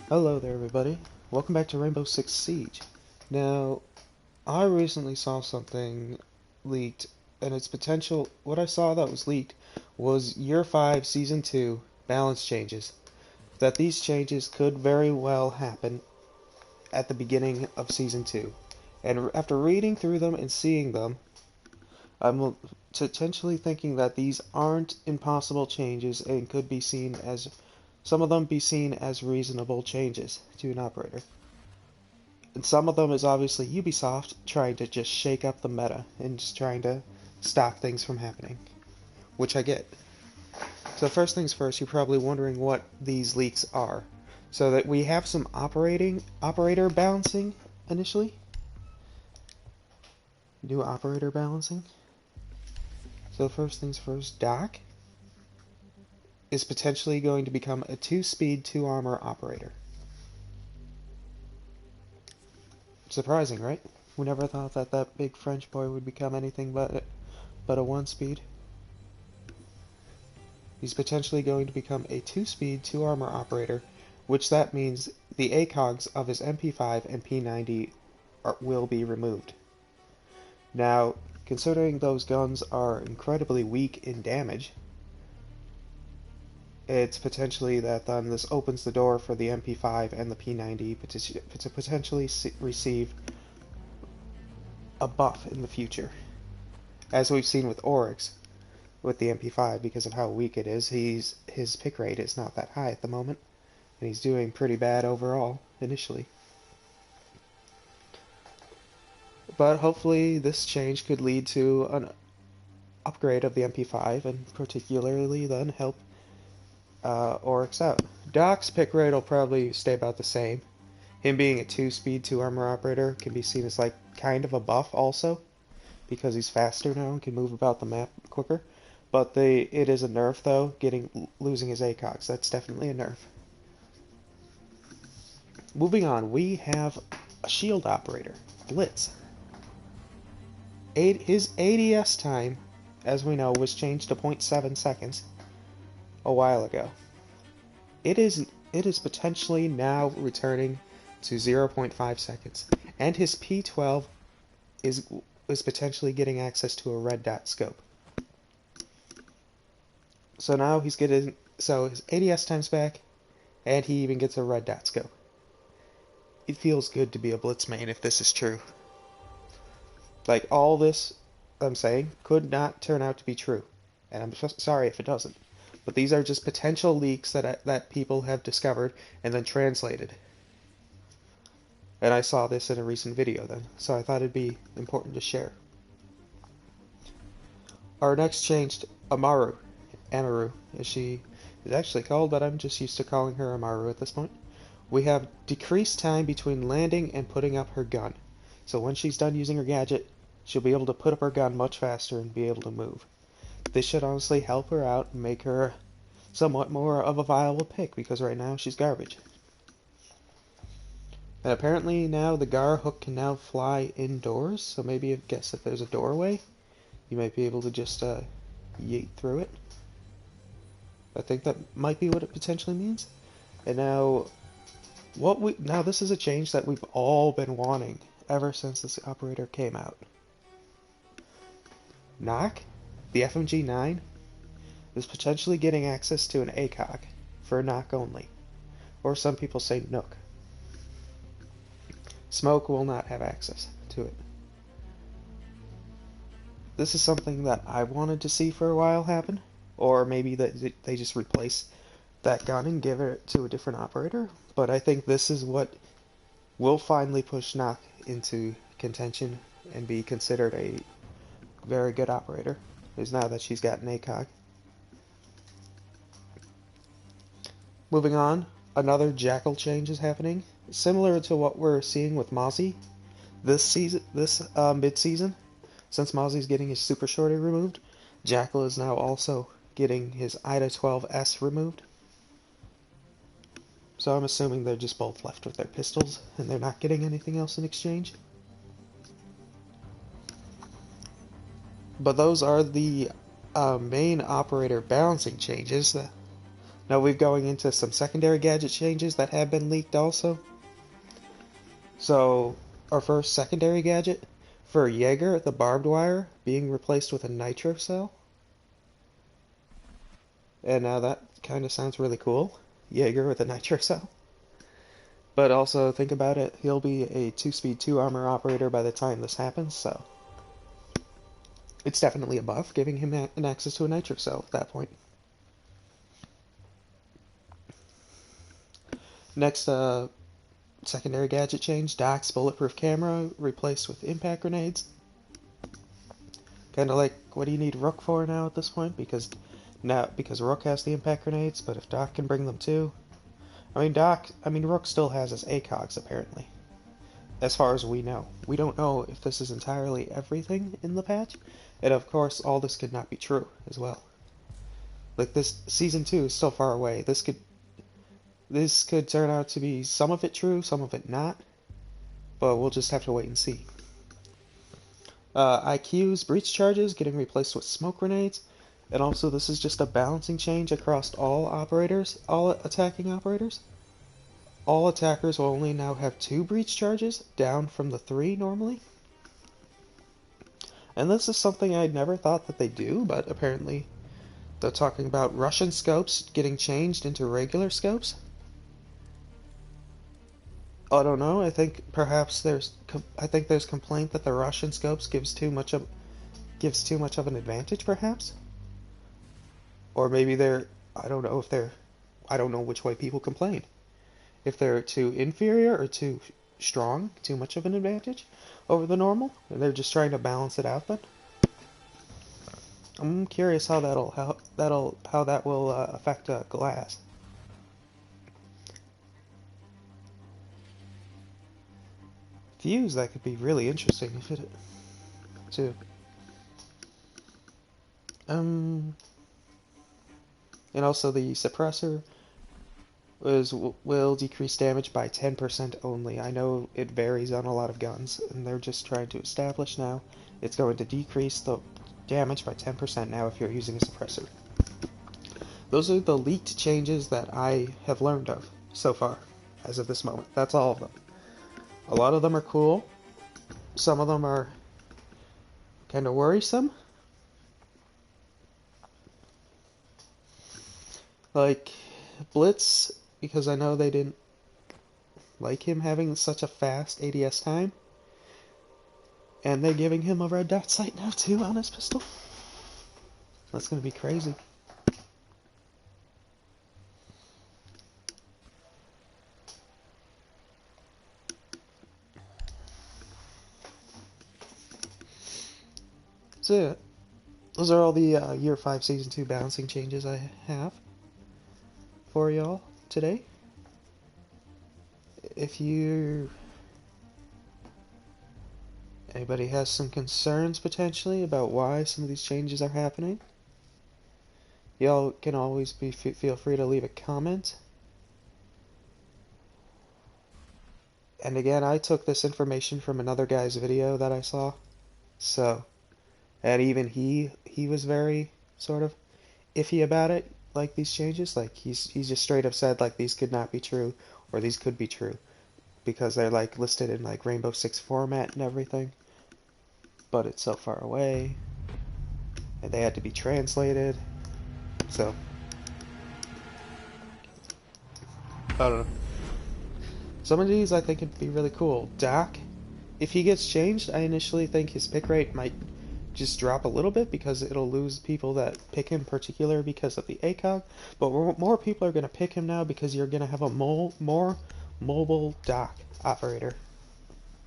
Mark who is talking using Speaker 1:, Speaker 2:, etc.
Speaker 1: Hello there, everybody. Welcome back to Rainbow Six Siege. Now, I recently saw something leaked, and its potential. What I saw that was leaked was Year 5 Season 2 balance changes. That these changes could very well happen at the beginning of Season 2. And after reading through them and seeing them, I'm potentially thinking that these aren't impossible changes and could be seen as. Some of them be seen as reasonable changes to an operator. And some of them is obviously Ubisoft trying to just shake up the meta and just trying to stop things from happening, which I get. So first things first, you're probably wondering what these leaks are. So that we have some operator balancing initially. New operator balancing. So first things first, Doc is potentially going to become a 2-speed, 2-armor operator. Surprising, right? We never thought that that big French boy would become anything but a 1-speed. He's potentially going to become a 2-speed, 2-armor operator, which that means the ACOGs of his MP5 and P90 will be removed. Now, considering those guns are incredibly weak in damage, it's potentially that then this opens the door for the MP5 and the P90 to potentially receive a buff in the future. As we've seen with Oryx, with the MP5, because of how weak it is, his pick rate is not that high at the moment, and he's doing pretty bad overall, initially. But hopefully this change could lead to an upgrade of the MP5, and particularly then help Oryx out. Doc's pick rate will probably stay about the same. Him being a 2-speed, 2-armor operator can be seen as like kind of a buff also, because he's faster now and can move about the map quicker. But it is a nerf though, losing his ACOGs. That's definitely a nerf. Moving on, we have a shield operator, Blitz. His ADS time, as we know, was changed to 0.7 seconds a while ago. It is potentially now returning to 0.5 seconds, and his P12 is potentially getting access to a red dot scope. So now he's getting his ADS time's back, and he even gets a red dot scope. It feels good to be a Blitz main if this is true. Like, all this I'm saying could not turn out to be true, and I'm sorry if it doesn't. But these are just potential leaks that people have discovered and then translated. And I saw this in a recent video then, so I thought it'd be important to share. Our next changed Amaru, as she is actually called, but I'm just used to calling her Amaru at this point. We have decreased time between landing and putting up her gun. So when she's done using her gadget, she'll be able to put up her gun much faster and be able to move. This should honestly help her out and make her somewhat more of a viable pick, because right now she's garbage. And apparently now the Gar hook can now fly indoors, so maybe I guess if there's a doorway, you might be able to just yeet through it. I think that might be what it potentially means. And now, this is a change that we've all been wanting ever since this operator came out. Knock, the FMG9, is potentially getting access to an ACOG for knock only, or some people say Nook. Smoke will not have access to it. This is something that I wanted to see for a while happen, or maybe that they just replace that gun and give it to a different operator, but I think this is what will finally push Knock into contention and be considered a very good operator, is now that she's got an ACOG. Moving on, another Jackal change is happening, similar to what we're seeing with Mozzie this mid-season. Since Mozzie's getting his Super Shorty removed, Jackal is now also getting his IDA-12S removed. So I'm assuming they're just both left with their pistols, and they're not getting anything else in exchange. But those are the main operator balancing changes Now we're going into some secondary gadget changes that have been leaked also. So, our first secondary gadget, for Jaeger, the barbed wire being replaced with a nitro cell. And now that kind of sounds really cool. Jaeger with a nitro cell. But also, think about it, he'll be a 2-speed 2-armor operator by the time this happens, so it's definitely a buff, giving him an access to a nitro cell at that point. Next, secondary gadget change, Doc's bulletproof camera replaced with impact grenades. Kind of like, what do you need Rook for now at this point? Because Rook has the impact grenades, but if Doc can bring them too. Rook still has his ACOGs apparently. As far as we know. We don't know if this is entirely everything in the patch, and of course all this could not be true as well. Like, this Season 2 is still far away. This could turn out to be some of it true, some of it not, but we'll just have to wait and see. IQ's breach charges getting replaced with smoke grenades, and also this is just a balancing change across all attacking operators. All attackers will only now have 2 breach charges, down from the 3 normally. And this is something I never thought that they'd do, but apparently they're talking about Russian scopes getting changed into regular scopes. I don't know. I think perhaps there's complaint that the Russian scopes gives too much of an advantage, perhaps. Or maybe I don't know which way people complain. If they're too inferior or too strong, too much of an advantage over the normal, and they're just trying to balance it out. Then I'm curious how that will affect Glass. Fuse, that could be really interesting if it too. And also the suppressor will decrease damage by 10% only. I know it varies on a lot of guns, and they're just trying to establish now it's going to decrease the damage by 10% now if you're using a suppressor. Those are the leaked changes that I have learned of so far, as of this moment. That's all of them. A lot of them are cool. Some of them are kind of worrisome. Like Blitz, because I know they didn't like him having such a fast ADS time. And they're giving him a red dot sight now too on his pistol. That's gonna be crazy. So, those are all the Year 5 Season 2 balancing changes I have for y'all today. If anybody has some concerns potentially about why some of these changes are happening, y'all can always feel free to leave a comment. And again, I took this information from another guy's video that I saw, so, and even he was very sort of iffy about it, like these changes. Like he's just straight up said like these could not be true, or these could be true, because they're like listed in like Rainbow Six format and everything, but it's so far away, and they had to be translated. So I don't know. Some of these I think would be really cool. Doc, if he gets changed, I initially think his pick rate might just drop a little bit because it'll lose people that pick him particular because of the ACOG, but more people are going to pick him now because you're going to have a more mobile Doc operator.